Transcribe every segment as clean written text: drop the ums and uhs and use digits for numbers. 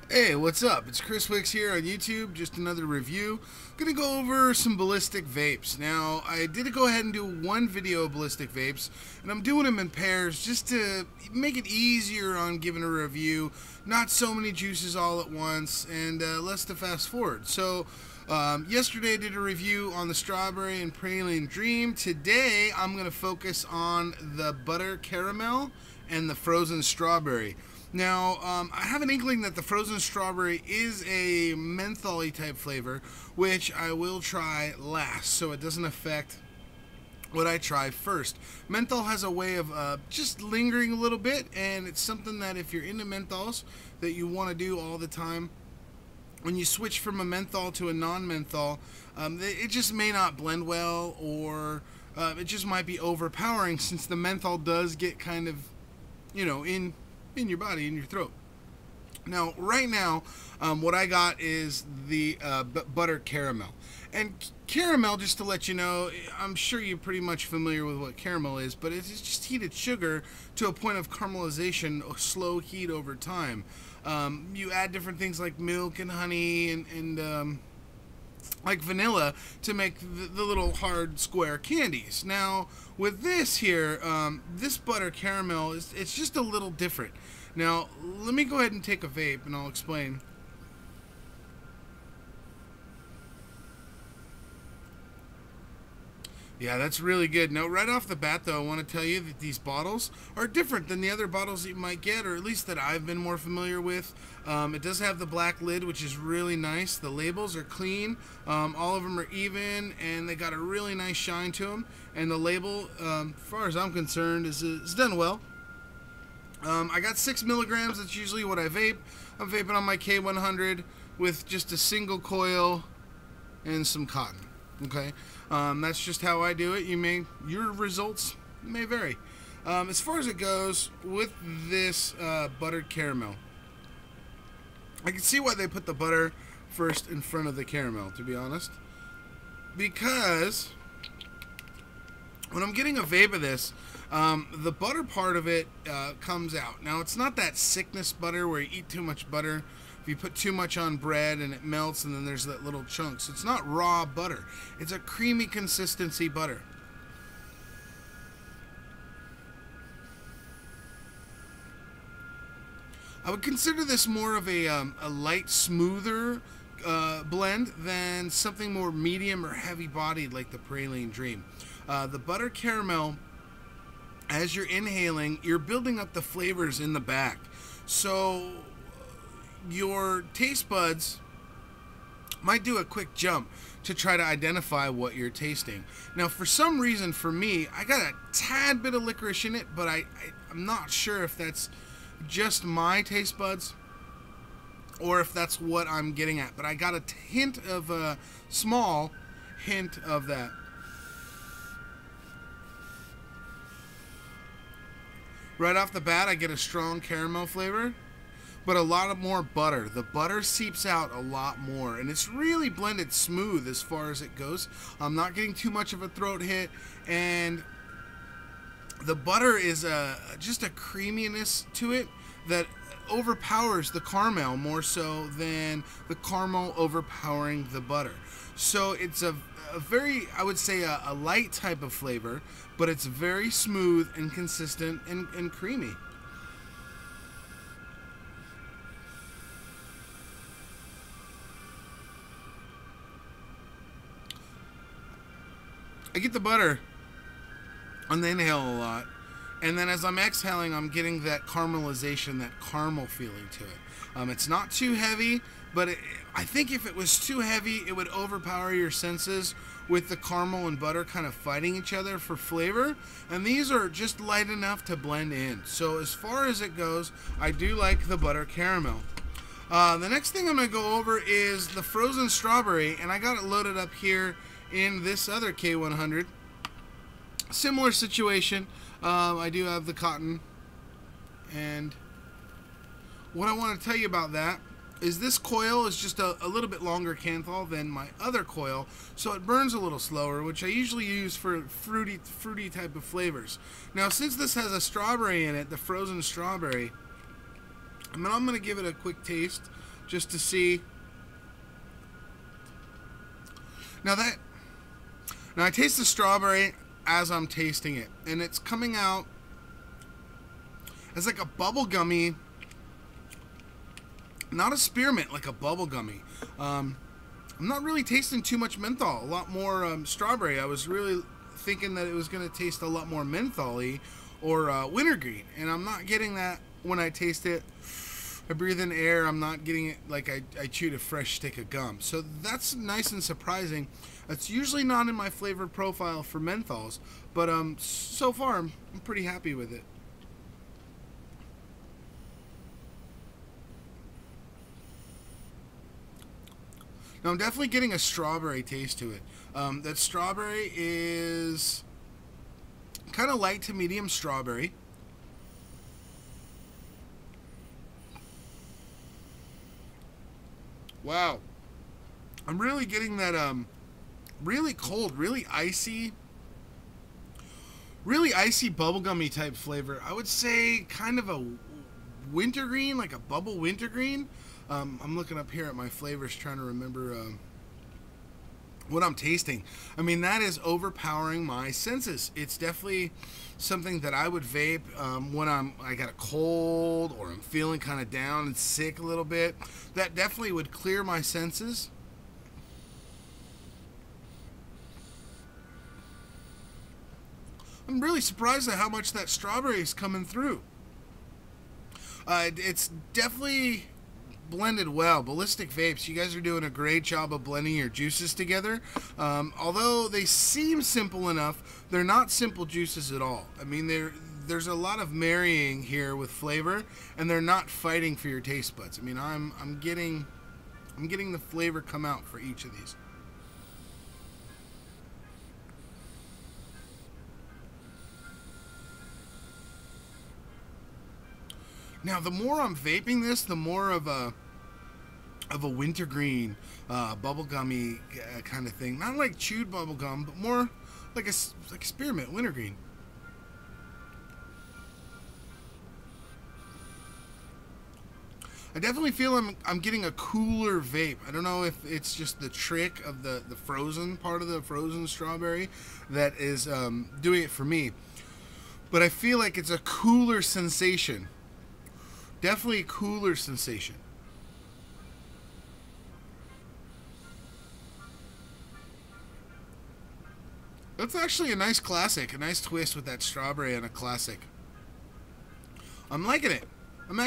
Hey, what's up? It's Chris Wicks here on YouTube. Just another review. Gonna go over some Ballistic Vapes. Now, I did go ahead and do one video of Ballistic Vapes, and I'm doing them in pairs just to make it easier on giving a review. Not so many juices all at once, and less to fast forward. So, yesterday I did a review on the Strawberry and Praline Dream. Today, I'm gonna focus on the Butter Caramel and the Frozen Strawberry. Now, I have an inkling that the frozen strawberry is a menthol-y type flavor, which I will try last, so it doesn't affect what I try first. Menthol has a way of just lingering a little bit, and it's something that if you're into menthols that you want to do all the time, when you switch from a menthol to a non-menthol, it just may not blend well, or it just might be overpowering, since the menthol does get kind of, in your body, in your throat. Now, right now, what I got is the butter caramel. And caramel, just to let you know, I'm sure you're pretty much familiar with what caramel is, but it's just heated sugar to a point of caramelization, a slow heat over time. You add different things like milk and honey and like vanilla to make the little hard square candies. Now with this here, this butter caramel it's just a little different. Now let me go ahead and take a vape and I'll explain. Yeah, that's really good. Now, right off the bat, though, I want to tell you that these bottles are different than the other bottles that you might get, or at least that I've been more familiar with. It does have the black lid, which is really nice. The labels are clean. All of them are even, and they got a really nice shine to them. And the label, as far as I'm concerned, is done well. I got 6 milligrams. That's usually what I vape. I'm vaping on my K100 with just a single coil and some cotton. Okay, that's just how I do it. Your results may vary. As far as it goes with this buttered caramel, I can see why they put the butter first in front of the caramel, to be honest, because when I'm getting a vape of this, the butter part of it comes out. Now, it's not that sickness butter where you eat too much butter. If you put too much on bread and it melts and then there's that little chunks. It's not raw butter. It's a creamy consistency butter. I would consider this more of a light, smoother blend than something more medium or heavy bodied like the Praline Dream. The butter caramel, as you're inhaling, you're building up the flavors in the back. So your taste buds might do a quick jump to try to identify what you're tasting. Now, for some reason, for me, I got a tad bit of licorice in it, but I'm not sure if that's just my taste buds or if that's what I'm getting at. But I got a hint of a small hint of that. Right off the bat, I get a strong caramel flavor, but a lot of more butter. The butter seeps out a lot more, and it's really blended smooth as far as it goes. I'm not getting too much of a throat hit, and the butter is just a creaminess to it that overpowers the caramel more so than the caramel overpowering the butter. So it's a very, I would say, a light type of flavor, but it's very smooth and consistent and creamy. I get the butter on the inhale a lot, and then as I'm exhaling, I'm getting that caramelization, that caramel feeling to it. It's not too heavy, but I think if it was too heavy, it would overpower your senses with the caramel and butter kind of fighting each other for flavor, and these are just light enough to blend in. So as far as it goes, I do like the butter caramel. The next thing I'm going to go over is the frozen strawberry, and I got it loaded up here in this other K100. Similar situation. I do have the cotton, and what I want to tell you about that is this coil is just a little bit longer canthal than my other coil, so it burns a little slower, which I usually use for fruity type of flavors. Now, since this has a strawberry in it, the frozen strawberry, I'm going to give it a quick taste just to see. Now I taste the strawberry as I'm tasting it, and it's coming out as like a bubblegummy, not a spearmint, like a bubblegummy. I'm not really tasting too much menthol, a lot more strawberry. I was really thinking that it was going to taste a lot more mentholy or wintergreen, and I'm not getting that when I taste it. I breathe in air, I'm not getting it like I chewed a fresh stick of gum. So that's nice and surprising. It's usually not in my flavor profile for menthols, but so far I'm pretty happy with it. Now I'm definitely getting a strawberry taste to it. That strawberry is kind of light to medium strawberry. Wow. I'm really getting that really cold, really icy bubblegummy type flavor. I would say kind of a wintergreen, like a bubble wintergreen. I'm looking up here at my flavors trying to remember what I'm tasting. I mean, that is overpowering my senses. It's definitely something that I would vape when I got a cold or I'm feeling kind of down and sick a little bit. That definitely would clear my senses. I'm really surprised at how much that strawberry is coming through. It's definitely blended well. Ballistic Vapes, you guys are doing a great job of blending your juices together. Although they seem simple enough, they're not simple juices at all. I mean, there's a lot of marrying here with flavor, and they're not fighting for your taste buds. I mean, I'm getting the flavor come out for each of these. Now, the more I'm vaping this, the more of a wintergreen, bubblegummy kind of thing. Not like chewed bubblegum, but more like a spearmint, wintergreen. I definitely feel I'm getting a cooler vape. I don't know if it's just the trick of the frozen part of the frozen strawberry that is doing it for me. But I feel like it's a cooler sensation. Definitely a cooler sensation. That's actually a nice classic, a nice twist with that strawberry and a classic. I'm liking it. I'm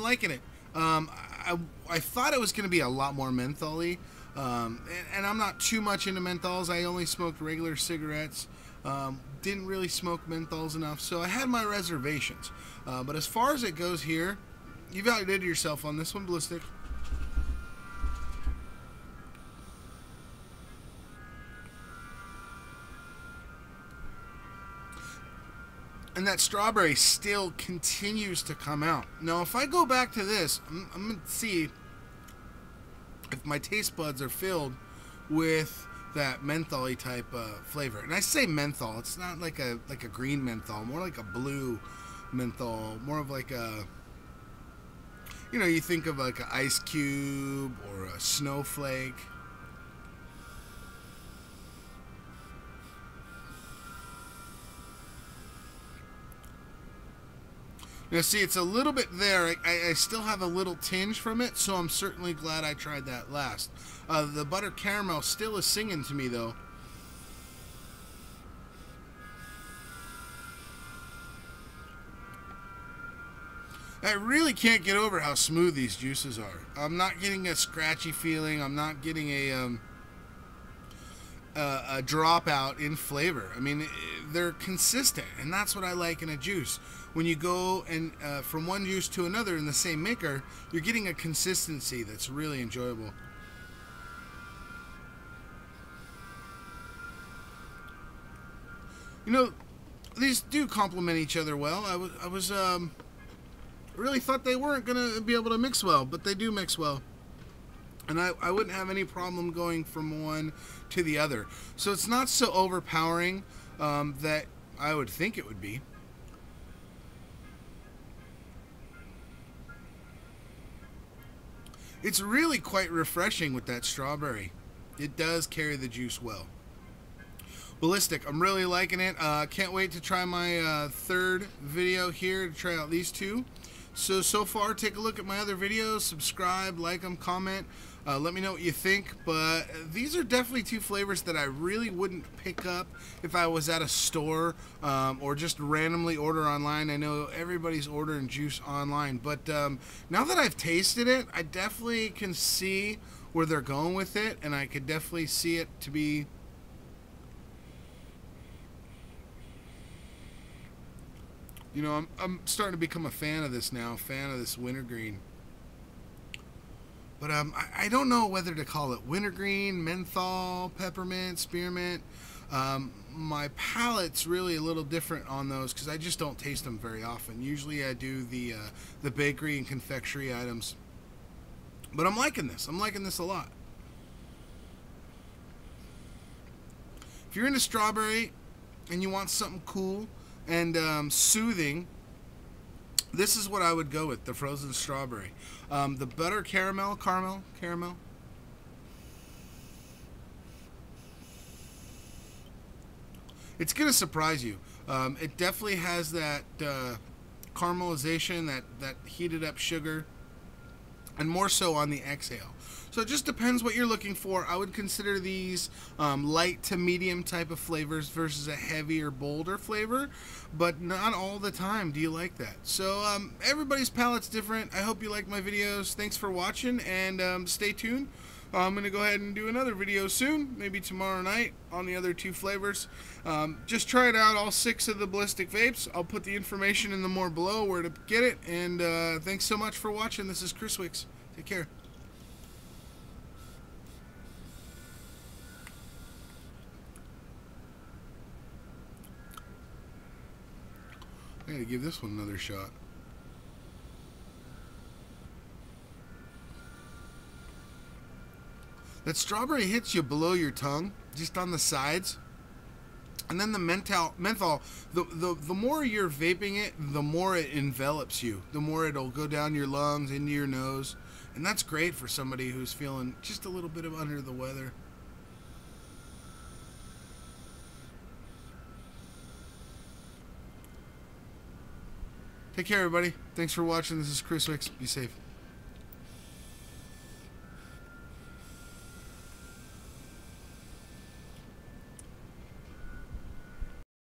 liking it. I thought it was going to be a lot more mentholy, and I'm not too much into menthols. I only smoked regular cigarettes. Didn't really smoke menthols enough, so I had my reservations. But as far as it goes here, you validated yourself on this one, Ballistic. And that strawberry still continues to come out. Now, if I go back to this, I'm going to see if my taste buds are filled with that mentholy type flavor. And I say menthol, it's not like a green menthol, more like a blue menthol, more of like a, you know, you think of like an ice cube or a snowflake. Now see, it's a little bit there. I still have a little tinge from it, so I'm certainly glad I tried that last. The butter caramel still is singing to me, though. I really can't get over how smooth these juices are. I'm not getting a scratchy feeling. I'm not getting a dropout in flavor. I mean, they're consistent, and that's what I like in a juice. When you go and from one juice to another in the same maker, you're getting a consistency that's really enjoyable. You know, these do complement each other well. I was really thought they weren't gonna be able to mix well, but they do mix well. And I wouldn't have any problem going from one to the other. So it's not so overpowering that I would think it would be. It's really quite refreshing with that strawberry. It does carry the juice well. Ballistic, I'm really liking it. Can't wait to try my third video here to try out these two. So far, take a look at my other videos, subscribe, like them, comment. Let me know what you think. But these are definitely two flavors that I really wouldn't pick up if I was at a store or just randomly order online. I know everybody's ordering juice online, but now that I've tasted it, I definitely can see where they're going with it, and I could definitely see it to be... You know, I'm starting to become a fan of this now, fan of this wintergreen. But I don't know whether to call it wintergreen, menthol, peppermint, spearmint. My palate's really a little different on those because I just don't taste them very often. Usually I do the bakery and confectionery items. But I'm liking this. I'm liking this a lot. If you're into strawberry and you want something cool and soothing, this is what I would go with, the frozen strawberry. The butter caramel. It's going to surprise you. It definitely has that caramelization, that heated up sugar, and more so on the exhale. So it just depends what you're looking for. I would consider these light to medium type of flavors versus a heavier, bolder flavor, but not all the time do you like that. So everybody's palate's different. I hope you like my videos. Thanks for watching, and stay tuned. I'm going to go ahead and do another video soon, maybe tomorrow night, on the other two flavors. Just try it out, all 6 of the Ballistic Vapes. I'll put the information in the more below where to get it, and thanks so much for watching. This is Chris Wicks. Take care. I gotta give this one another shot. That strawberry hits you below your tongue, just on the sides. And then the menthol, the more you're vaping it, the more it envelops you. The more it'll go down your lungs, into your nose. And that's great for somebody who's feeling just a little bit of under the weather. Take care, everybody. Thanks for watching. This is Chris Wicks. Be safe.